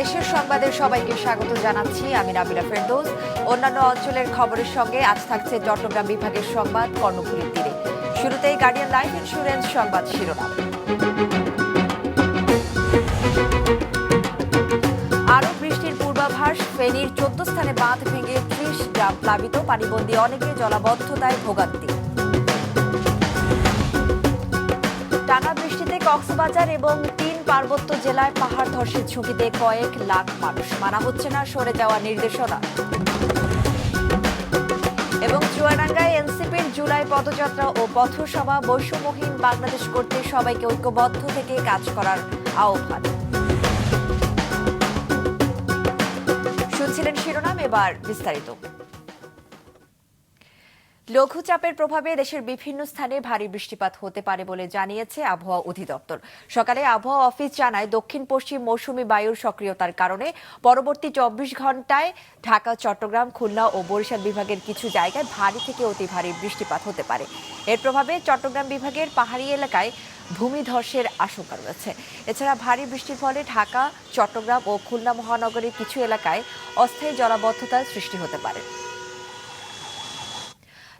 দেশের সংবাদে সবাইকে স্বাগত জানাচ্ছি। আমি নাবিলা ফেরদৌস। অন্যান্য অঞ্চলের খবরের সঙ্গে আজ থাকছে চট্টগ্রাম বিভাগের সংবাদ কর্ণফুলীর তীরে। শুরুতেই গার্ডিয়ান লাইফ ইন্স্যুরেন্স সংবাদ শিরোনাম। আরও বৃষ্টির পূর্বাভাস। ফেনীর 14 স্থানে বাঁধ ভেঙে 30 গ্রাম প্লাবিত, পানিবন্দী অনেকে, জলাবদ্ধতায় ভোগান্তি। টানা বৃষ্টিতে কক্সবাজার এবং 3 পার্বত্য জেলায় পাহাড় ধসের ঝুঁকিতে কয়েক লাখ মানুষ, মানা হচ্ছে না সরে যাওয়ার নির্দেশনা। এবং চুয়াডাঙ্গায় এনসিপির জুলাই পদযাত্রা ও পথসভা, বৈষম্যহীন বাংলাদেশ করতে সবাইকে ঐক্যবদ্ধ থেকে কাজ করার আহ্বান। শুনছিলেন শিরোনাম, এবার বিস্তারিত। লঘুচাপের প্রভাবে দেশের বিভিন্ন স্থানে ভারী বৃষ্টিপাত হতে পারে বলে জানিয়েছে আবহাওয়া অধিদপ্তর। সকালে আবহাওয়া অফিস জানায়, দক্ষিণ পশ্চিম মৌসুমী বায়ুর সক্রিয়তার কারণে পরবর্তী 24 ঘন্টায় ঢাকা, চট্টগ্রাম, খুলনা ও বরিশাল বিভাগের কিছু জায়গায় ভারী থেকে অতি ভারী বৃষ্টিপাত হতে পারে। এর প্রভাবে চট্টগ্রাম বিভাগের পাহাড়ি এলাকায় ভূমিধসের আশঙ্কা রয়েছে। এছাড়া ভারী বৃষ্টির ফলে ঢাকা, চট্টগ্রাম ও খুলনা মহানগরীর কিছু এলাকায় অস্থায়ী জলাবদ্ধতার সৃষ্টি হতে পারে।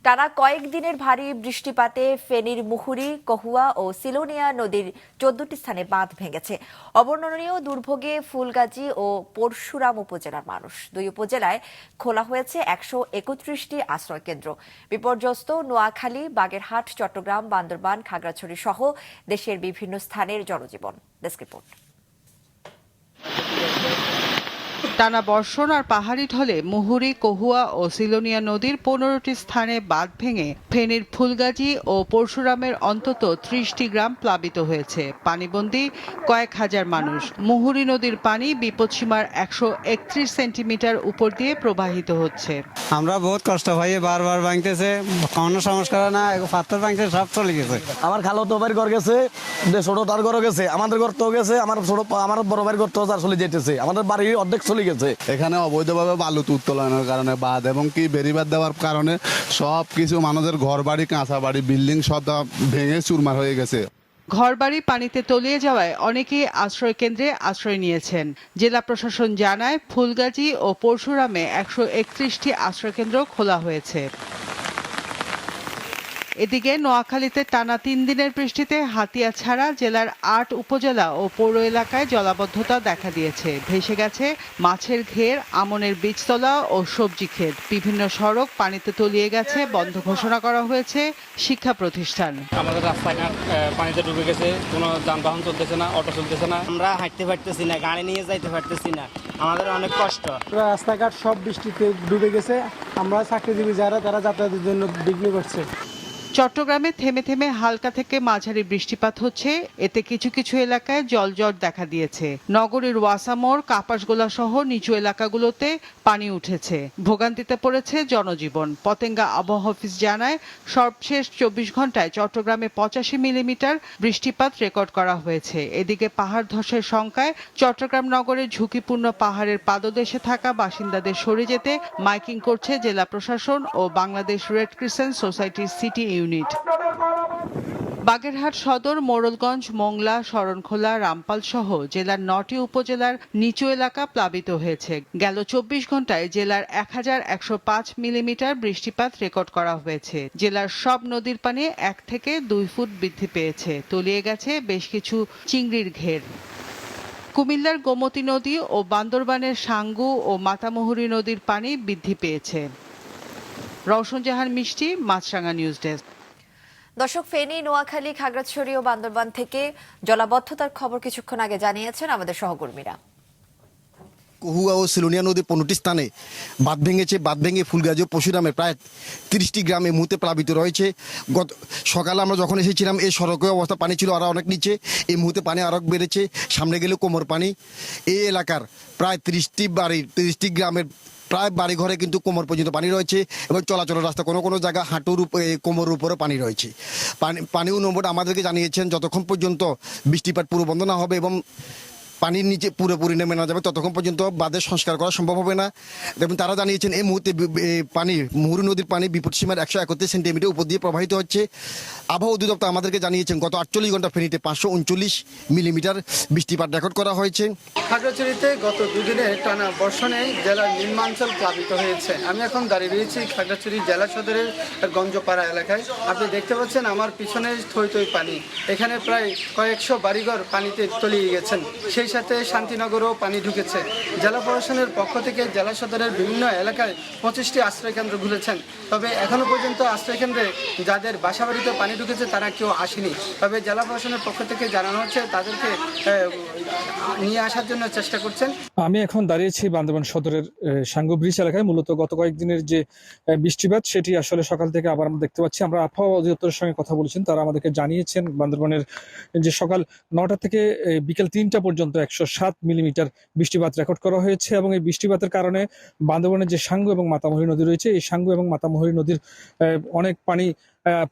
টানা কয়েকদিনের ভারী বৃষ্টিপাতে ফেনীর মুহুরী, কহুয়া ও সিলোনিয়া নদীর 14টি স্থানে বাঁধ ভেঙেছে। অবর্ণনীয় দুর্ভোগে ফুলগাজী ও পরশুরাম উপজেলার মানুষ। 2 উপজেলায় খোলা হয়েছে 131টি আশ্রয় কেন্দ্র। বিপর্যস্ত নোয়াখালী, বাগেরহাট, চট্টগ্রাম, বান্দরবান, খাগড়াছড়ি সহ দেশের বিভিন্ন স্থানের জনজীবন। Desk report. টানা বর্ষণ আর পাহাড়ি ঢলে মুহুরী, কহুয়া ও সিলোনিয়া নদীর 15টি স্থানে বাঁধ ভেঙে ফেনীর ফুলগাজী ও পরশুরামের অন্তত 30টি গ্রাম প্লাবিত হয়েছে। পানিবন্দী কয়েক হাজার মানুষ। মুহুরী নদীর পানি বিপদসীমার 131 সেন্টিমিটার উপর দিয়ে প্রবাহিত হচ্ছে। আমরা বহুত কষ্ট পাই, বারবার ভাঙতেছে, কোনো সংস্কার না, পাথর ভাঙতে সব চলে গেছে। আমার খালো তো বাড়ি ঘর গেছে, ছোট তার ঘর গেছে, আমাদের ঘর তো গেছে, আমার বড় বাড়ির ঘর তো চলে যেতেছে, আমাদের বাড়ি অর্ধেক চলে গেছে। এখানে অবৈধভাবে বালু উত্তোলনের কারণে বাঁধ এবং কি বেড়িবাঁধ দেওয়ার কারণে সব কিছু মানুষের ঘর বাড়ি, কাঁচা বাড়ি, বিল্ডিং সব ভেঙে চুরমার হয়ে গেছে। ঘরবাড়ি পানিতে তলিয়ে যাওয়ায় অনেকেই আশ্রয় কেন্দ্রে আশ্রয় নিয়েছেন। জেলা প্রশাসন জানায়, ফুলগাজী ও পরশুরামে 131টি আশ্রয় কেন্দ্র খোলা হয়েছে। এদিকে নোয়াখালীতে টানা 3 দিনের বৃষ্টিতে হাতিয়া ছাড়া জেলার 8 উপজেলা ও পৌর এলাকায় জলাবদ্ধতা দেখা দিয়েছে। ভেসে গেছে মাছের ঘের, আমনের বীজতলা ও সবজি ক্ষেত। বিভিন্ন সড়ক পানিতে তলিয়ে গেছে, বন্ধ ঘোষণা করা হয়েছে শিক্ষা প্রতিষ্ঠান। আমাদের রাস্তাঘাট পানিতে ডুবে গেছে, কোনো যানবাহন চলতেছে না, অটো চলতেছে না, আমরা হাঁটতে পারতেছি না, গাড়ি নিয়ে যাইতে পারতেছি না, আমাদের অনেক কষ্ট। রাস্তাঘাট সব বৃষ্টিতে ডুবে গেছে, আমরা চাকরিজীবী যারা তারা যাতায়াতের জন্য বিঘ্ন করছে। চট্টগ্রামে থেমে থেমে হালকা থেকে মাঝারি বৃষ্টিপাত হচ্ছে, এতে কিছু কিছু এলাকায় জলজট দেখা দিয়েছে। নগরীর ওয়াসামোড়, কাপাসগোলা সহ নিচু এলাকাগুলোতে পানি উঠেছে। ভোগান্তিতে পড়েছে জনজীবন। পতেঙ্গা আবহাওয়া অফিস জানায়, সর্বশেষ 24 ঘন্টায় চট্টগ্রামে 85 মিলিমিটার বৃষ্টিপাত রেকর্ড করা হয়েছে। এদিকে পাহাড় ধসের শঙ্কায় চট্টগ্রাম নগরের ঝুঁকিপূর্ণ পাহাড়ের পাদদেশে থাকা বাসিন্দাদের সরে যেতে মাইকিং করছে জেলা প্রশাসন ও বাংলাদেশ রেড ক্রিসেন্ট সোসাইটির সিটি ইউনিট। বাগেরহাট সদর, মোড়লগঞ্জ, মোংলা, শরণখোলা, রামপাল সহ জেলার 9টি উপজেলার নিচু এলাকা প্লাবিত হয়েছে। গেল 24 ঘন্টায় জেলার 1105 মিলিমিটার বৃষ্টিপাত রেকর্ড করা হয়েছে। জেলার সব নদীর পানি 1 থেকে 2 ফুট বৃদ্ধি পেয়েছে। তলিয়ে গেছে বেশ কিছু চিংড়ির ঘের। কুমিল্লার গোমতী নদী ও বান্দরবানের সাঙ্গু ও মাতামুহুরী নদীর পানি বৃদ্ধি পেয়েছে। রওশন জাহান মিষ্টি, মাছরাঙা নিউজ ডেস্ক। দর্শক, ফেনী, নোয়াখালী, খাগড়াছড়ি ও বান্দরবান থেকে জলাবদ্ধতার খবর কিছুক্ষণ আগে জানিয়েছেন আমাদের সহকর্মীরা। কহুয়া ও সিলোনিয়া নদীর 15টি স্থানে বাঁধ ভেঙেছে। বাঁধ ভেঙে ফুলগাজী ও পরশুরামে প্রায় 30টি গ্রামে মুহূর্তে প্লাবিত রয়েছে। গত সকালে আমরা যখন এসেছিলাম এই সড়কের অবস্থা পানি ছিল আরও অনেক নিচে, এই মুহূর্তে পানি আরও বেড়েছে, সামনে গেলে কোমর পানি। এই এলাকার প্রায় 30টি বাড়ির 30টি গ্রামের প্রায় বাড়ি ঘরে কিন্তু কোমর পর্যন্ত পানি রয়েছে এবং চলাচলের রাস্তা কোনো কোনো জায়গা হাঁটুর কোমরের উপরে পানি রয়েছে। পানি নম্বর আমাদেরকে জানিয়েছেন যতক্ষণ পর্যন্ত বৃষ্টিপাত পুরো বন্ধ না হবে এবং পানির নিচে পুরোপুরি নেমে না যাবে ততক্ষণ পর্যন্ত বাঁধের সংস্কার করা সম্ভব হবে না। এবং তারা জানিয়েছেন এই মুহূর্তে মুহুরী নদীর পানি বিপদসীমার 131 সেন্টিমিটার উপর দিয়ে প্রবাহিত হচ্ছে। আবহাওয়া অধিদপ্তর আমাদেরকে জানিয়েছেন গত 48 ঘন্টা ফেনীতে 539 মিলিমিটার বৃষ্টিপাত রেকর্ড করা হয়েছে। খাগড়াছড়িতে গত দুদিনে টানা বর্ষণে জেলার নিম্নাঞ্চল প্লাবিত হয়েছে। আমি এখন দাঁড়িয়ে রয়েছি খাগড়াছড়ি জেলা সদরের গঞ্জপাড়া এলাকায়। আপনি দেখতে পাচ্ছেন আমার পিছনে থই থই পানি। এখানে প্রায় কয়েকশো বাড়িঘর পানিতে তলিয়ে গেছেন। সেই সাথে শান্তিনগরও পানি ঢুকেছে। জেলা প্রশাসনের পক্ষ থেকে জেলা সদরের বিভিন্ন এলাকায় 25টি আশ্রয়কেন্দ্র ঘুরেছেন। তবে এখনো পর্যন্ত আশ্রয়কেন্দ্রে যাদের বাসাবাড়িতে পানি ঢুকেছে তারা কেউ আসেনি। তবে জেলা প্রশাসনের পক্ষ থেকে জানানো হচ্ছে তাদেরকে নিয়ে আসার জন্য চেষ্টা করছেন। আমি এখন দাঁড়িয়েছি বান্দরবান সদরের সাঙ্গু ব্রিজ এলাকায়। মূলত গত কয়েকদিনের যে বৃষ্টিপাত সেটি আসলে সকাল থেকে আবার আমরা দেখতে পাচ্ছি। আমরা আবহাওয়া অধিদপ্তরের সঙ্গে কথা বলেছেন, তারা আমাদেরকে জানিয়েছেন বান্দরবানের যে সকাল 9টা থেকে বিকেল 3টা পর্যন্ত 107 মিলিমিটার বৃষ্টিপাত রেকর্ড করা হয়েছে এবং এই বৃষ্টিপাতের কারণে বান্দরবানের যে সাঙ্গু এবং মাতামুহুরী নদী রয়েছে এই সাঙ্গু এবং মাতামুহুরী নদীর অনেক পানি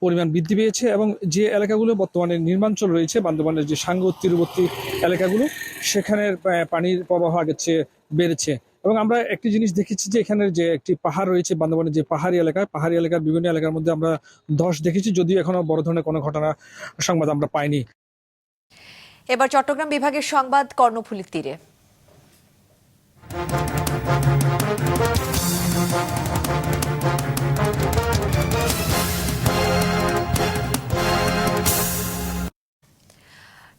পরিমাণ বৃদ্ধি পেয়েছে এবং যে এলাকাগুলো বর্তমানে নির্মাঞ্চল রয়েছে বান্দরবানের যে সাঙ্গু তীরবর্তী এলাকাগুলো সেখানের পানির প্রবাহ আগের চেয়ে বেড়েছে। এবং আমরা একটি জিনিস দেখেছি যে এখানের যে একটি পাহাড় রয়েছে বান্দরবানের যে পাহাড়ি এলাকার বিভিন্ন এলাকার মধ্যে আমরা ধস দেখেছি, যদিও এখনো বড় ধরনের কোনো ঘটনা সংবাদ আমরা পাইনি। এবার চট্টগ্রাম বিভাগের সংবাদ কর্ণফুলী তীরে।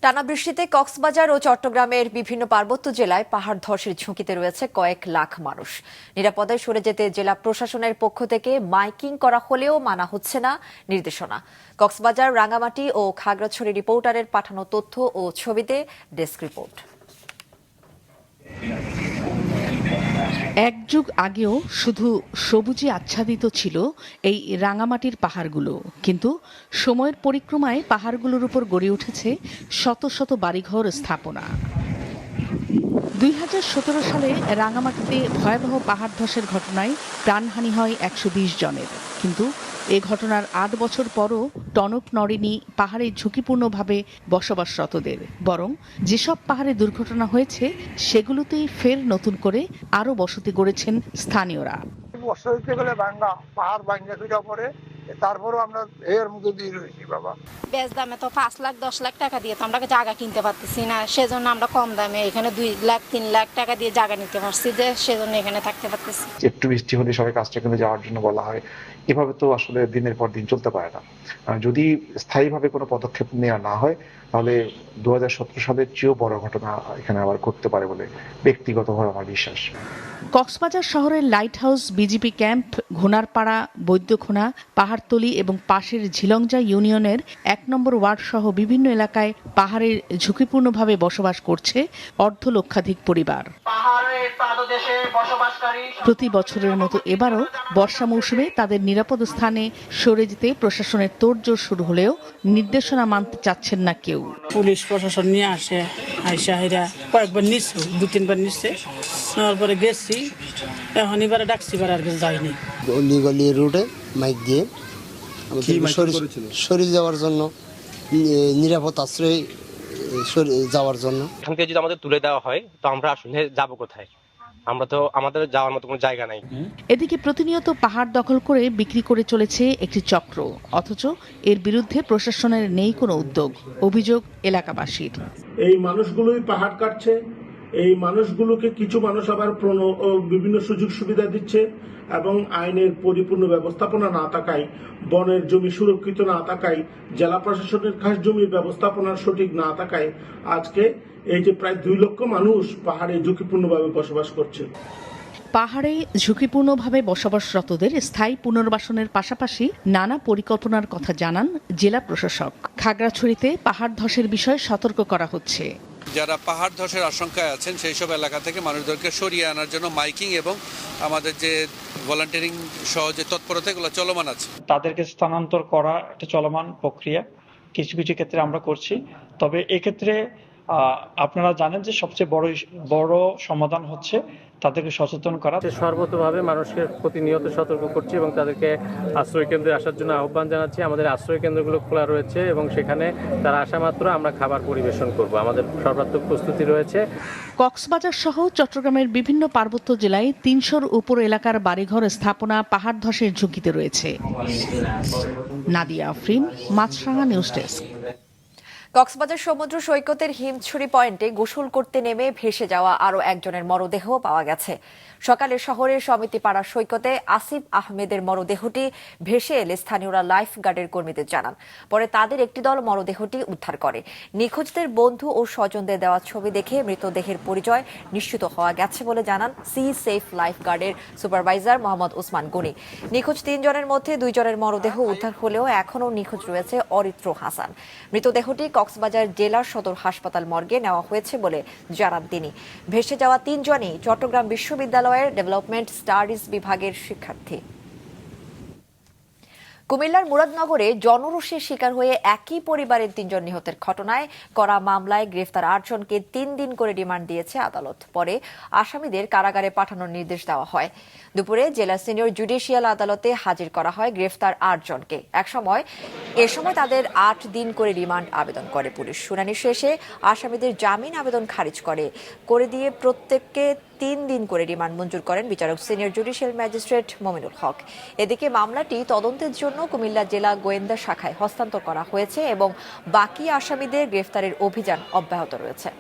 টানা বৃষ্টিতে কক্সবাজার ও চট্টগ্রামের বিভিন্ন পার্বত্য জেলায় পাহাড় ধসের ঝুঁকিতে রয়েছে কয়েক লাখ মানুষ। নিরাপদে সরে যেতে জেলা প্রশাসনের পক্ষ থেকে মাইকিং করা হলেও মানা হচ্ছে না নির্দেশনা। কক্সবাজার, রাঙ্গামাটি ও খাগড়াছড়ি রিপোর্টারের পাঠানো তথ্য ও ছবিতে ডেস্ক রিপোর্ট। এক যুগ আগেও শুধু সবুজে আচ্ছাদিত ছিল এই রাঙামাটির পাহাড়গুলো, কিন্তু সময়ের পরিক্রমায় পাহাড়গুলোর উপর গড়ে উঠেছে শত শত বাড়িঘর স্থাপনা। 2017 সালে রাঙামাটিতে ভয়াবহ পাহাড় ধসের ঘটনায় প্রাণহানি হয় 120 জনের, কিন্তু এ ঘটনার 8 বছর পরও টনক নড়েনি পাহাড়ে ঝুঁকিপূর্ণভাবে বসবাসরতদের। বরং যেসব পাহাড়ে দুর্ঘটনা হয়েছে সেগুলোতেই ফের নতুন করে আরও বসতি গড়েছেন স্থানীয়রা। তারপরও আমরা এর মধ্যে দিয়ে রয়েছি বাবা। বেশ দামে তো 5 লাখ 10 লাখ টাকা দিয়ে তো আমরা জায়গা কিনতে পারতেছি না, সেজন্য আমরা কম দামে এখানে 2 লাখ 3 লাখ টাকা দিয়ে জায়গা নিতে পারছি, যে সেজন্য এখানে থাকতে পারতেছি। একটু বৃষ্টি হলে সবাই কাজটা কিন্তু যাওয়ার জন্য বলা হয়, এভাবে তো আসলে দিনের পর দিন চলতে পারে না। যদি স্থায়ীভাবে কোনো পদক্ষেপ নেওয়া না হয় তাহলে 2017 সালের চেয়েও বড় ঘটনা এখানে আবার ঘটতে পারে বলে ব্যক্তিগতভাবে আমার বিশ্বাস। কক্সবাজার শহরের light house, BGP camp, Ghonarpara, Baidyakhona, Pahartali এবং পাশের ঝিলংজা ইউনিয়নের 1 নম্বর ওয়ার্ড সহ বিভিন্ন এলাকায় পাহাড়ের ঝুঁকিপূর্ণভাবে বসবাস করছে অর্ধলক্ষাধিক পরিবার। প্রতি বছরের মতো এবারও বর্ষা মৌসুমে তাদের নিরাপদ স্থানে সরে যেতে প্রশাসনের তোড়জোড় শুরু হলেও নির্দেশনা মানতে চাচ্ছেন না কেউ। পুলিশ প্রশাসন নিয়ে আসে, আইসাহিরা কয়েকবার নিচ্ছে, 2-3 বার নিচ্ছে, নেওয়ার পরে গেছি, এখন এবারে ডাকছি, এবার আর কিছু যায়নি। গলি রোডে মাইক দিয়ে সরে যাওয়ার জন্য, নিরাপদ আশ্রয়ে যাওয়ার জন্য। এখান থেকে যদি আমাদের তুলে দেওয়া হয় তো আমরা আসলে যাবো কোথায়? আমরা তো আমাদের যাওয়ার মতো কোনো জায়গা নাই। এদিকে প্রতিনিয়ত পাহাড় দখল করে বিক্রি করে চলেছে একটি চক্র, অথচ এর বিরুদ্ধে প্রশাসনের নেই কোনো উদ্যোগ। অভিযোগ এলাকাবাসীর। এই মানুষগুলোই পাহাড় কাটছে, এই মানুষগুলোকে কিছু মানুষ আবার বিভিন্ন সুযোগ সুবিধা দিচ্ছে এবং আইনের পরিপূর্ণ ব্যবস্থাপনা না থাকায়, বনের জমি সুরক্ষিত না থাকায়, জেলা প্রশাসনের খাস জমির ব্যবস্থাপনার সঠিক না থাকায় আজকে এই যে প্রায় 2 লক্ষ মানুষ পাহাড়ে ঝুঁকিপূর্ণভাবে বসবাস করছে। পাহাড়ে ঝুঁকিপূর্ণভাবে বসবাসরতদের স্থায়ী পুনর্বাসনের পাশাপাশি নানা পরিকল্পনার কথা জানান জেলা প্রশাসক। খাগড়াছড়িতে পাহাড় ধসের বিষয়ে সতর্ক করা হচ্ছে। যারা পাহাড় ধসের আশঙ্কায় আছেন সেই সব এলাকা থেকে মানুষদেরকে সরিয়ে আনার জন্য মাইকিং এবং আমাদের যে ভলান্টিয়ারিং সহ যে তৎপরতা এগুলো চলমান আছে। তাদেরকে স্থানান্তর করা একটা চলমান প্রক্রিয়া, কিছু কিছু ক্ষেত্রে আমরা করছি। তবে এক্ষেত্রে আপনারা জানেন যে সবচেয়ে বড় সমাধান হচ্ছে তাদেরকে সচেতন করা। সর্বতভাবে মানুষকে প্রতিনিয়ত সতর্ক করছি এবং তাদেরকে আশ্রয় কেন্দ্রে আসার জন্য আহ্বান জানাচ্ছি। আমাদের আশ্রয় কেন্দ্রগুলো খোলা রয়েছে এবং সেখানে তারা আসা মাত্র আমরা খাবার পরিবেশন করব। আমাদের সর্বাত্মক প্রস্তুতি রয়েছে। কক্সবাজার সহ চট্টগ্রামের বিভিন্ন পার্বত্য জেলায় ৩০০-র উপর এলাকার বাড়িঘর স্থাপনা পাহাড় ধসের ঝুঁকিতে রয়েছে। নাদিয়া আফরিন, মাছরাঙা নিউজ ডেস্ক। কক্সবাজার সমুদ্র সৈকতের হিমছড়ি পয়েন্টে গোসল করতে নেমে ভেসে যাওয়া আরও একজনের মরদেহ পাওয়া গেছে। সকালে শহরের সমিতিপাড়া সৈকতে আসিফ আহমেদের মরদেহটি ভেসে এলে স্থানীয়রা লাইফ গার্ডের কর্মীদের জানান। পরে তাদের একটি দল মরদেহটি উদ্ধার করে। নিখোঁজদের বন্ধু ও স্বজনদের দেওয়া ছবি দেখে মৃতদেহের পরিচয় নিশ্চিত হওয়া গেছে বলে জানান সি সেফ লাইফ গার্ডের সুপারভাইজার মোহাম্মদ ওসমান গনি। নিখোঁজ ৩ জনের মধ্যে 2 জনের মরদেহ উদ্ধার হলেও এখনও নিখোঁজ রয়েছে অরিত্র হাসান। মৃতদেহটি কক্সবাজার জেলার সদর হাসপাতাল মর্গে নেওয়া হয়েছে বলে জানান তিনি। ভেসে যাওয়া 3 জনই চট্টগ্রাম বিশ্ববিদ্যালয়ের ডেভেলপমেন্ট স্টাডিজ বিভাগের শিক্ষার্থী। কুমিল্লার মুরাদনগরে জনরোষের শিকার হয়ে একই পরিবারের 3 জন নিহতের ঘটনায় করা মামলায় গ্রেফতার 8 জনকে 3 দিন করে রিমান্ড দিয়েছে আদালত। পরে আসামিদের কারাগারে পাঠানোর নির্দেশ দেওয়া হয়। দুপুরে জেলা সিনিয়র জুডিশিয়াল আদালতে হাজির করা হয় গ্রেফতার 8 জনকে। এ সময় তাদের 8 দিন করে রিমান্ড আবেদন করে পুলিশ। শুনানি শেষে আসামিদের জামিন আবেদন খারিজ করে দিয়ে প্রত্যেককে 3 দিন করে রিমান্ড মঞ্জুর করেন বিচারক senior judicial magistrate Mominul Haque. এদিকে মামলাটি তদন্তের জন্য কুমিল্লা জেলা গোয়েন্দা শাখায় হস্তান্তর করা হয়েছে এবং বাকি আসামিদের গ্রেফতারের অভিযান অব্যাহত রয়েছে।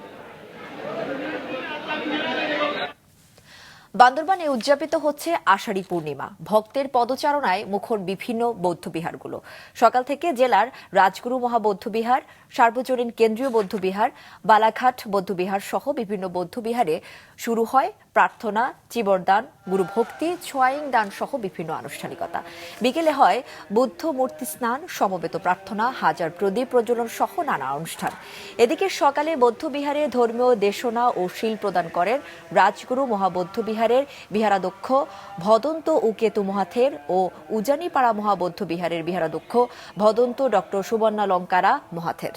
বান্দরবানে উদযাপিত হচ্ছে আষাঢ়ী পূর্ণিমা। ভক্তের পদচারণায় মুখর বিভিন্ন বৌদ্ধবিহারগুলো। সকাল থেকে জেলার রাজগুরু মহাবৌদ্ধবিহার, সার্বজনীন কেন্দ্রীয় বৌদ্ধবিহার, বালাঘাট বৌদ্ধবিহার সহ বিভিন্ন বৌদ্ধবিহারে শুরু হয় প্রার্থনা, চিবরদান, গুরুভক্তি, ছোয়াইং দান সহ বিভিন্ন আনুষ্ঠানিকতা। বিকেলে হয় বুদ্ধ মূর্তি স্নান, সমবেত প্রার্থনা, হাজার প্রদীপ প্রজ্বলন সহ নানা অনুষ্ঠান। এদিকে সকালে বৌদ্ধবিহারে ধর্মীয় দেশনা ও শীল প্রদান করেন রাজগুরু মহাবৌদ্ধবিহারের বিহারাধ্যক্ষ ভদন্ত উকেতু মহাথের ও উজানিপাড়া মহাবৌদ্ধবিহারের বিহারাধ্যক্ষ ভদন্ত ডক্টর সুবর্ণালঙ্কারা মহাথের।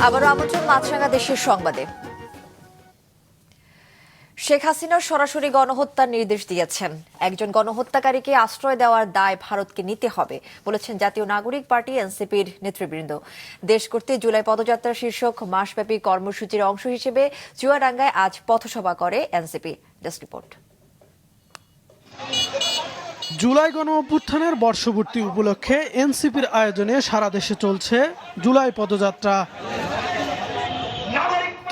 আবারও আমন্ত্রণ মাছরাঙা দেশের সংবাদে। শেখ হাসিনা সরাসরি গণহত্যার নির্দেশ দিয়েছেন। একজন গণহত্যাকারীকে আশ্রয় দেওয়ার দায় ভারতকে নিতে হবে বলেছেন জাতীয় নাগরিক পার্টি এনসিপির নেতৃবৃন্দ। দেশ করতে জুলাই পদযাত্রা শীর্ষক মাসব্যাপী কর্মসূচির অংশ হিসেবে চুয়াডাঙ্গায় আজ পথসভা করে এনসিপি। Desk report. জুলাই গণ অভ্যুত্থানের বর্ষপূর্তি উপলক্ষে এনসিপির আয়োজনে সারা দেশে চলছে জুলাই পদযাত্রা।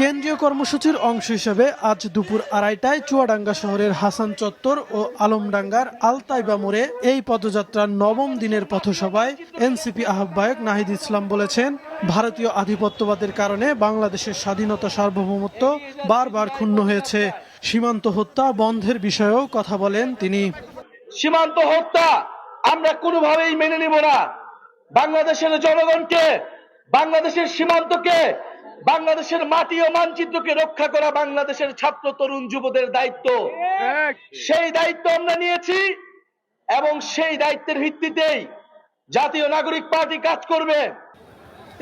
কেন্দ্রীয় কর্মসূচির অংশ হিসেবে আজ দুপুর 2:30টায় চুয়াডাঙ্গা শহরের হাসান চত্বর ও আলমডাঙ্গার আলতাইবা মোড়ে এই পদযাত্রার 9ম দিনের পথসভায় এনসিপি আহ্বায়ক নাহিদ ইসলাম বলেছেন, ভারতীয় আধিপত্যবাদের কারণে বাংলাদেশের স্বাধীনতা সার্বভৌমত্ব বারবার ক্ষুণ্ণ হয়েছে। সীমান্ত হত্যা বন্ধের বিষয়েও কথা বলেন তিনি। সীমান্ত হত্যা আমরা কোনোভাবেই মেনে নেব না। বাংলাদেশের জনগণকে, বাংলাদেশের সীমান্তকে, বাংলাদেশের মাটি ও মানচিত্রকে রক্ষা করা বাংলাদেশের ছাত্র তরুণ যুবদের দায়িত্ব। সেই দায়িত্ব আমরা নিয়েছি এবং সেই দায়িত্বের ভিত্তিতেই জাতীয় নাগরিক পার্টি কাজ করবে।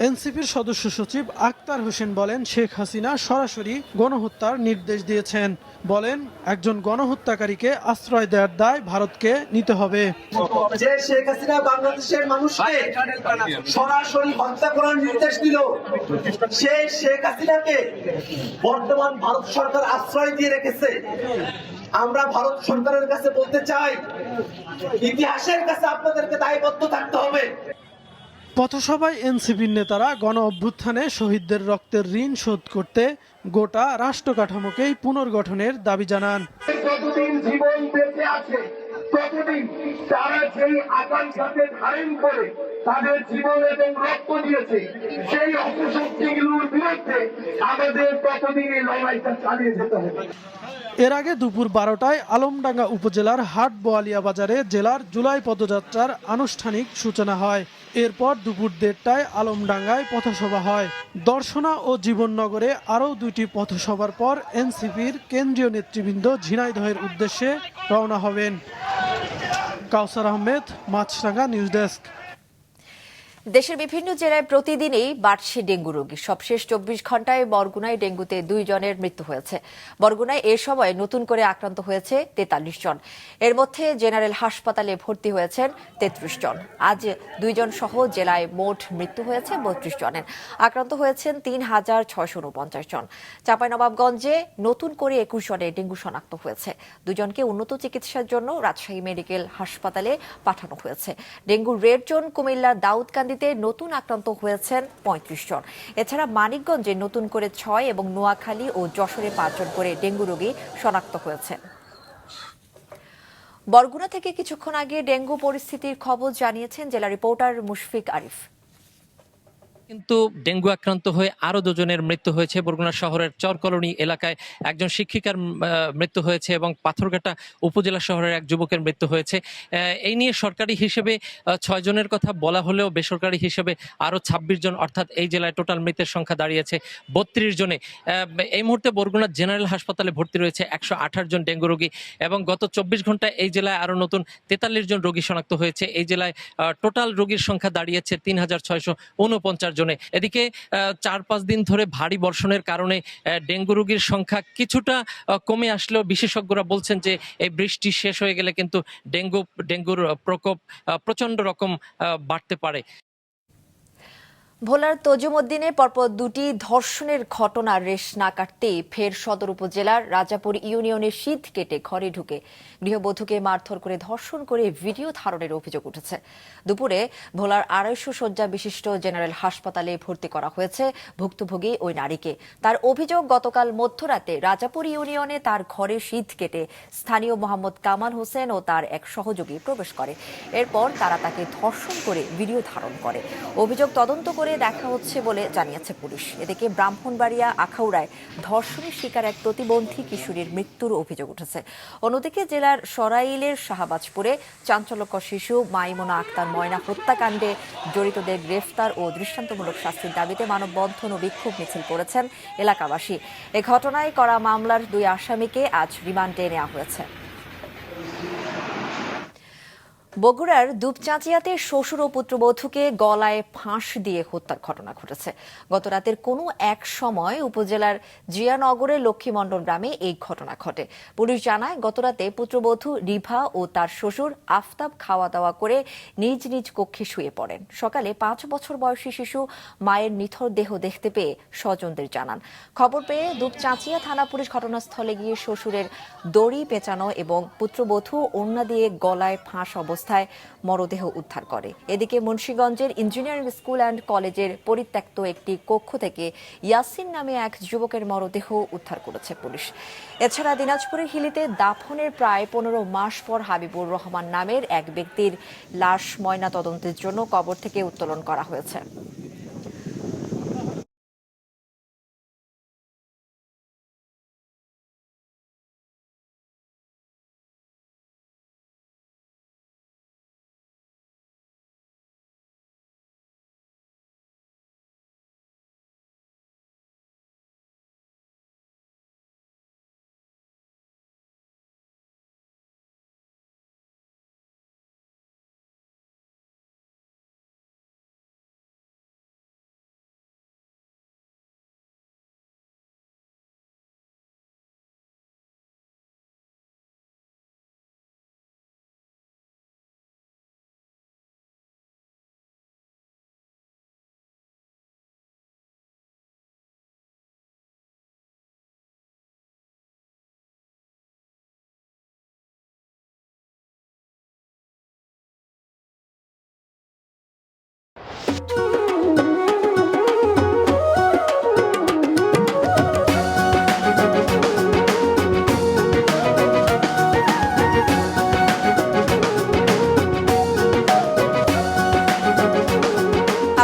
এনসিপির সদস্য সচিব আক্তার হোসেন বলেন, শেখ হাসিনা সরাসরি গণহত্যার নির্দেশ দিয়েছেন। বলেন, একজন গণহত্যাকারীকে আশ্রয় দেওয়ার দায় ভারতকে নিতে হবে। যে শেখ হাসিনা বাংলাদেশের মানুষকে সরাসরি হত্যা করার নির্দেশ দিল, সেই শেখ হাসিনাকে বর্তমান ভারত সরকার আশ্রয় দিয়ে রেখেছে। আমরা ভারত সরকারের কাছে বলতে চাই, ইতিহাসের কাছে আপনাদেরকে দায়বদ্ধ থাকতে হবে। পথসভায় এনসিপির নেতারা গণ অভ্যুত্থানে শহীদদের রক্তের ঋণ শোধ করতে গোটা রাষ্ট্র কাঠামোকেই পুনর্গঠনের দাবি জানান। যতদিন জীবন বেঁচে আছে ততদিন তারা সেই আকাঙ্ক্ষাকে ধারণ করে তাদের জীবন এবং রক্ত দিয়েছে, সেই অপশক্তিগুলোর বিরুদ্ধে আমাদের ততদিন এই লড়াইটা চালিয়ে যেতে হবে। এর আগে দুপুর 12টায় আলমডাঙ্গা উপজেলার হাট বোয়ালিয়া বাজারে জেলার জুলাই পদযাত্রার আনুষ্ঠানিক সূচনা হয়। এরপর দুপুর 1:30টায় আলমডাঙ্গায় পথসভা হয়। দর্শনা ও জীবননগরে আরও 2টি পথসভার পর এনসিপির কেন্দ্রীয় নেতৃবৃন্দ ঝিনাইদহের উদ্দেশ্যে রওনা হবেন। কাউসার আহমেদ, মাছরাঙ্গা নিউজ ডেস্ক। দেশের বিভিন্ন জেলায় প্রতিদিনই বাড়ছে ডেঙ্গু রোগী। সবশেষ 24 ঘন্টায় বরগুনায় ডেঙ্গুতে 2 জনের মৃত্যু হয়েছে। বরগুনায় এ সময় নতুন করে আক্রান্ত হয়েছে 43 জন। এর মধ্যে জেনারেল হাসপাতালে ভর্তি হয়েছেন 33 জন। আজ 2 জন সহ জেলায় মোট মৃত্যু হয়েছে 32 জনের। আক্রান্ত হয়েছেন 3649 জন। চাঁপাইনবাবগঞ্জে নতুন করে 21 জনের ডেঙ্গু শনাক্ত হয়েছে। 2 জনকে উন্নত চিকিৎসার জন্য রাজশাহী মেডিকেল হাসপাতালে পাঠানো হয়েছে। Dengue red zone Comilla Daudkandi নতুন আক্রান্ত হয়েছেন 35 জন। এছাড়া মানিকগঞ্জে নতুন করে 6 এবং নোয়াখালী ও যশোরে 5 জন করে ডেঙ্গু রোগী শনাক্ত হয়েছে। বরগুনা থেকে কিছুক্ষণ আগে ডেঙ্গু পরিস্থিতির খবর জানিয়েছেন জেলা রিপোর্টার মুশফিক আরিফ। কিন্তু ডেঙ্গু আক্রান্ত হয়ে আরো 2 জনের মৃত্যু হয়েছে। বরগুনা শহরের চরকলোনি এলাকায় একজন শিক্ষিকার মৃত্যু হয়েছে এবং পাথরঘাটা উপজেলা শহরের এক যুবকের মৃত্যু হয়েছে। এই নিয়ে সরকারি হিসেবে 6 জনের কথা বলা হলেও বেসরকারি হিসেবে আরো 26 জন, অর্থাৎ এই জেলায় টোটাল মৃতের সংখ্যা দাঁড়িয়েছে 32 জনে। এই মুহূর্তে বরগুনা জেনারেল হাসপাতালে ভর্তি রয়েছে 128 জন ডেঙ্গু রোগী এবং গত 24 ঘন্টায় এই জেলায় আরো নতুন 43 জন রোগী শনাক্ত হয়েছে। এই জেলায় টোটাল রোগীর সংখ্যা দাঁড়িয়েছে 3649 জনে। এদিকে 4-5 দিন ধরে ভারী বর্ষণের কারণে ডেঙ্গু রোগীর সংখ্যা কিছুটা কমে আসলেও বিশেষজ্ঞরা বলছেন যে এই বৃষ্টি শেষ হয়ে গেলে কিন্তু ডেঙ্গুর প্রকোপ প্রচন্ড রকম বাড়তে পারে। ভোলার তজুমউদ্দিনে পরপর 2টি ধর্ষণের ঘটনার রেশ না কাটতেই ফের সদর উপজেলার রাজাপুর ইউনিয়নের শীত কেটে ঘরে ঢুকে গৃহবধূকে মারধর করে ধর্ষণ করে ভিডিও ধারণের অভিযোগ উঠেছে। দুপুরে ভোলার 250 শয্যা বিশিষ্ট জেনারেল হাসপাতালে ভর্তি করা হয়েছে ভুক্তভোগী ওই নারীকে। তার অভিযোগ, গতকাল মধ্যরাতে রাজাপুর ইউনিয়নে তার ঘরে শীত কেটে স্থানীয় মোহাম্মদ কামাল হোসেন ও তার এক সহযোগী প্রবেশ করে। এরপর তারা তাকে ধর্ষণ করে ভিডিও ধারণ করে। অভিযোগ তদন্ত করে দেখা হচ্ছে বলে জানিয়েছে পুলিশ। এদিকে ব্রাহ্মণবাড়িয়া আখাউড়ায় ধর্ষণের শিকার এক প্রতিবন্ধী কিশোরীর মৃত্যুর অভিযোগ উঠেছে। অন্যদিকে জেলার সরাইলের শাহবাজপুরে চাঞ্চল্যকর শিশু মাইমুনা আক্তার ময়না হত্যাকাণ্ডে জড়িতদের গ্রেফতার ও দৃষ্টান্তমূলক শাস্তির দাবিতে মানববন্ধন ও বিক্ষোভ মিছিল করেছেন এলাকাবাসী। এ ঘটনায় করা মামলার 2 আসামিকে আজ রিমান্ডে নেওয়া হয়েছে। বগুড়ার দুপচাঁচিয়াতে শ্বশুর ও পুত্রবধূকে গলায় ফাঁস দিয়ে হত্যার ঘটনা ঘটেছে। গত রাতের কোনো এক সময় উপজেলার জিয়ানগরের লক্ষ্মীমণ্ডল গ্রামে এই ঘটনা ঘটে। পুলিশ জানায়, গতরাতে পুত্রবধূ রিভা ও তার শ্বশুর আফতাব খাওয়া দাওয়া করে নিজ নিজ কক্ষে শুয়ে পড়েন। সকালে 5 বছর বয়সী শিশু মায়ের নিথর দেহ দেখতে পেয়ে স্বজনদের জানান। খবর পেয়ে দুপচাঁচিয়া থানা পুলিশ ঘটনাস্থলে গিয়ে শ্বশুরের দড়ি পেঁচানো এবং পুত্রবধূ ওড়না দিয়ে গলায় ফাঁস অবস্থায় মরদেহ উদ্ধার করে। এদিকে মুন্সিগঞ্জের ইঞ্জিনিয়ারিং স্কুল অ্যান্ড কলেজের পরিত্যক্ত একটি কক্ষ থেকে ইয়াসিন নামে এক যুবকের মরদেহ উদ্ধার করেছে পুলিশ। এছাড়া দিনাজপুরের হিলিতে দাফনের প্রায় 15 মাস পর হাবিবুর রহমান নামের এক ব্যক্তির লাশ ময়না তদন্তের জন্য কবর থেকে উত্তোলন করা হয়েছে।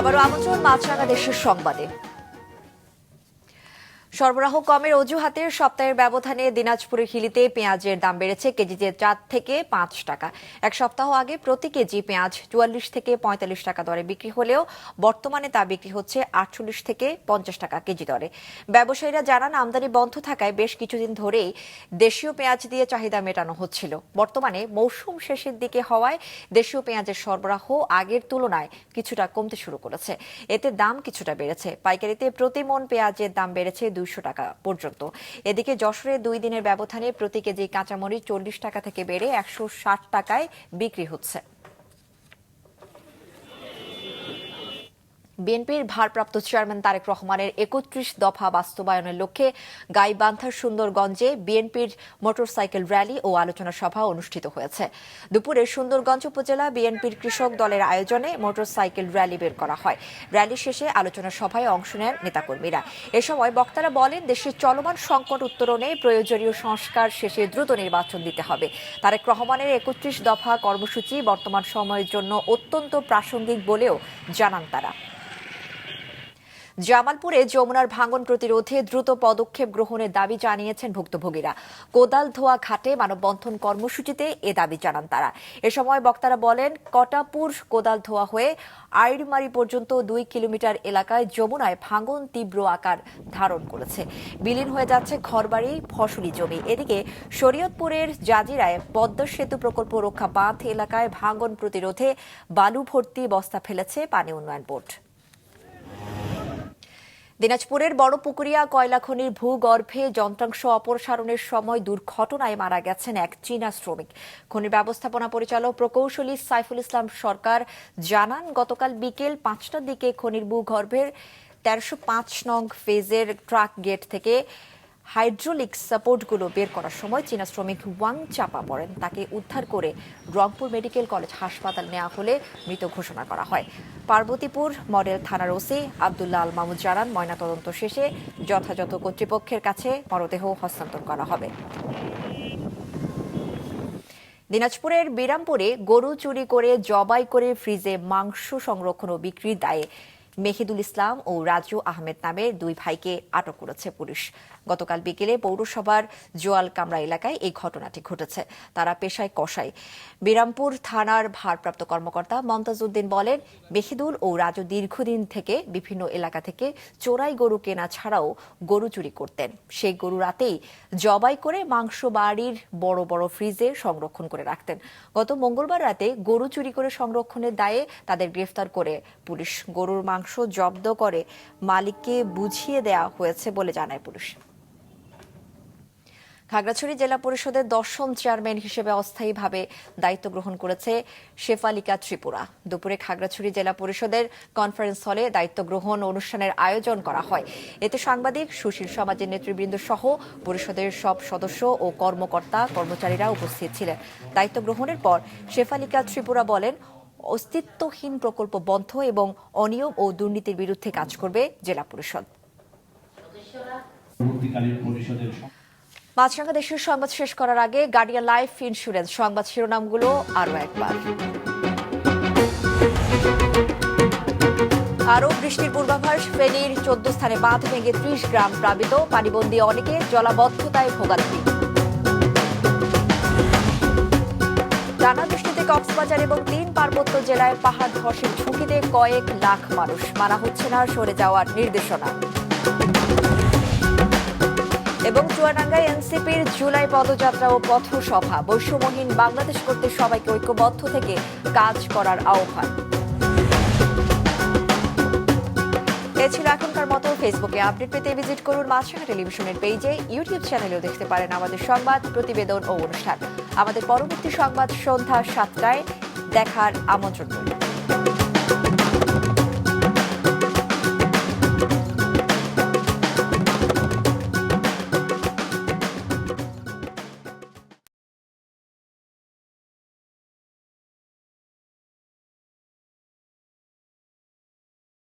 আবারও আমন্ত্রণ মাছরাঙা দেশের সংবাদে। সরবরাহ কমের অজুহাতে সপ্তাহের ব্যবধানে দিনাজপুরের হিলিতে পেঁয়াজের দাম বেড়েছে কেজিতে 4 থেকে 5 টাকা। এক সপ্তাহ আগে প্রতি কেজি পেঁয়াজ 44 থেকে 45 টাকা দরে বিক্রি হলেও বর্তমানে তা বিক্রি হচ্ছে 48 থেকে 50 টাকা কেজি দরে। ব্যবসায়ীরা জানান, আমদানি বন্ধ থাকায় বেশ কিছুদিন ধরেই দেশীয় পেঁয়াজ দিয়ে চাহিদা মেটানো হচ্ছিল। বর্তমানে মৌসুম শেষের দিকে হওয়ায় দেশীয় পেঁয়াজের সরবরাহ আগের তুলনায় কিছুটা কমতে শুরু করেছে। এতে দাম কিছুটা বেড়েছে। পাইকারিতে প্রতি মণ পেঁয়াজের দাম বেড়েছে 200 টাকা পর্যন্ত। এদিকে যশোরে 2 দিনের ব্যবধানে প্রতি কেজি কাঁচামরিচ 40 টাকা থেকে বেড়ে 160 টাকায় বিক্রি হচ্ছে। বিএনপির ভারপ্রাপ্ত চেয়ারম্যান তারেক রহমানের 31 দফা বাস্তবায়নের লক্ষ্যে গাইবান্ধার সুন্দরগঞ্জে বিএনপির মোটরসাইকেল র্যালি ও আলোচনা সভা অনুষ্ঠিত হয়েছে। দুপুরে সুন্দরগঞ্জ উপজেলা বিএনপির কৃষক দলের আয়োজনে মোটরসাইকেল র্যালি বের করা হয়। র্যালি শেষে আলোচনা সভায় অংশ নেন নেতাকর্মীরা। এ সময় বক্তারা বলেন, দেশের চলমান সংকট উত্তরণে প্রয়োজনীয় সংস্কার শেষে দ্রুত নির্বাচন দিতে হবে। তারেক রহমানের 31 দফা কর্মসূচি বর্তমান সময়ের জন্য অত্যন্ত প্রাসঙ্গিক বলেও জানান তারা। জামালপুরে যমুনার ভাঙন প্রতিরোধে দ্রুত পদক্ষেপ গ্রহণের দাবি জানিয়েছেন ভুক্তভোগীরা। কোদালধোয়া ঘাটে মানববন্ধন কর্মসূচিতে এ দাবি জানান তারা। এ সময় বক্তারা বলেন, কটাপুর কোদালধোয়া হয়ে আইরমারি পর্যন্ত 2 কিলোমিটার এলাকায় যমুনায় ভাঙন তীব্র আকার ধারণ করেছে। বিলীন হয়ে যাচ্ছে ঘরবাড়ি, ফসলি জমি। এদিকে শরীয়তপুরের জাজিরায় পদ্মা সেতু প্রকল্প রক্ষা বাঁধ এলাকায় ভাঙন প্রতিরোধে বালু ভর্তি বস্তা ফেলেছে পানি উন্নয়ন বোর্ড। দিনাজপুরের বড়পুকুরিয়া কয়লা খনির ভূগর্ভে যন্ত্রাংশ অপসারণের সময় দুর্ঘটনায় মারা গেছেন এক চীনা শ্রমিক। খনির ব্যবস্থাপনা পরিচালক প্রকৌশলী সাইফুল ইসলাম সরকার জানান, গতকাল বিকেল 5টার দিকে খনির ভূগর্ভের 1305 নং ফেজের ট্রাক গেট থেকে হাইড্রোলিক সাপোর্টগুলো বের করার সময় চীনা শ্রমিক ওয়াং চাপা পড়েন। তাকে উদ্ধার করে রংপুর মেডিকেল কলেজ হাসপাতাল নেওয়া হলে মৃত ঘোষণা করা হয়। পার্বতীপুর মডেল থানার ওসি আব্দুল্লাহ আল মাহমুদ জানান, ময়নাতদন্ত শেষে যথাযথ কর্তৃপক্ষের কাছে মরদেহ হস্তান্তর করা হবে। দিনাজপুরের বিরামপুরে গরু চুরি করে জবাই করে ফ্রিজে মাংস সংরক্ষণ ও বিক্রির দায়ে মেহিদুল ইসলাম ও রাজু আহমেদ নামের 2 ভাইকে আটক করেছে পুলিশ। গতকাল বিকেলে পৌরসভার জোয়াল কামরা এলাকায় এই ঘটনাটি ঘটেছে। তারা পেশায় কসাই। বিরামপুর থানার ভারপ্রাপ্ত কর্মকর্তা মমতাজ উদ্দিন বলেন, মেহিদুল ও রাজু দীর্ঘদিন থেকে বিভিন্ন এলাকা থেকে চোরাই গরু কেনা ছাড়াও গরু চুরি করতেন। সেই গরু রাতেই জবাই করে মাংস বাড়ির বড় বড় ফ্রিজে সংরক্ষণ করে রাখতেন। গত মঙ্গলবার রাতে গরু চুরি করে সংরক্ষণের দায়ে তাদের গ্রেফতার করে পুলিশ। গরুর মাংস জব্দ করে মালিককে বুঝিয়ে দেওয়া হয়েছে বলে জানায় পুলিশ। খাগড়াছড়ি জেলা পরিষদের 10ম চেয়ারম্যান হিসেবে অস্থায়ীভাবে দায়িত্ব গ্রহণ করেছে শেফালিকা ত্রিপুরা। দুপুরে খাগড়াছড়ি জেলা পরিষদের কনফারেন্স হলে দায়িত্ব গ্রহণ অনুষ্ঠানের আয়োজন করা হয়। এতে সাংবাদিক, সুশীল সমাজের নেতৃবৃন্দ সহ পরিষদের সব সদস্য ও কর্মকর্তা কর্মচারীরা উপস্থিত ছিলেন। দায়িত্ব গ্রহণের পর শেফালিকা ত্রিপুরা বলেন, অস্তিত্বহীন প্রকল্প বন্ধ এবং অনিয়ম ও দুর্নীতির বিরুদ্ধে কাজ করবে জেলা পরিষদ। মাছরাঙা দেশের সংবাদ শেষ করার আগে গার্ডিয়ান লাইফ ইন্স্যুরেন্স সংবাদ শিরোনামগুলো আরও একবার। আরও বৃষ্টির পূর্বাভাস। ফেনীর 14 স্থানে বাঁধ ভেঙে 30 গ্রাম প্লাবিত, পানিবন্দী অনেকে, জলাবদ্ধতায় ভোগান্তি। টানা বৃষ্টিতে কক্সবাজার এবং 3 পার্বত্য জেলায় পাহাড় ধসের ঝুঁকিতে কয়েক লাখ মানুষ। মানা হচ্ছে না সরে যাওয়ার নির্দেশনা। এবং চুয়াডাঙ্গায় এনসিপির জুলাই পদযাত্রা ও পথসভা। বৈষম্যহীন বাংলাদেশ করতে সবাইকে ঐক্যবদ্ধ থেকে কাজ করার আহ্বান। এ ছিল এখনকার মতো। ফেসবুকে আপডেট পেতে ভিজিট করুন মাছরাঙা টেলিভিশনের পেজে। ইউটিউব চ্যানেলেও দেখতে পারেন আমাদের সংবাদ, প্রতিবেদন ও অনুষ্ঠান। আমাদের পরবর্তী সংবাদ সন্ধ্যা 7টায় দেখার আমন্ত্রণ রইল।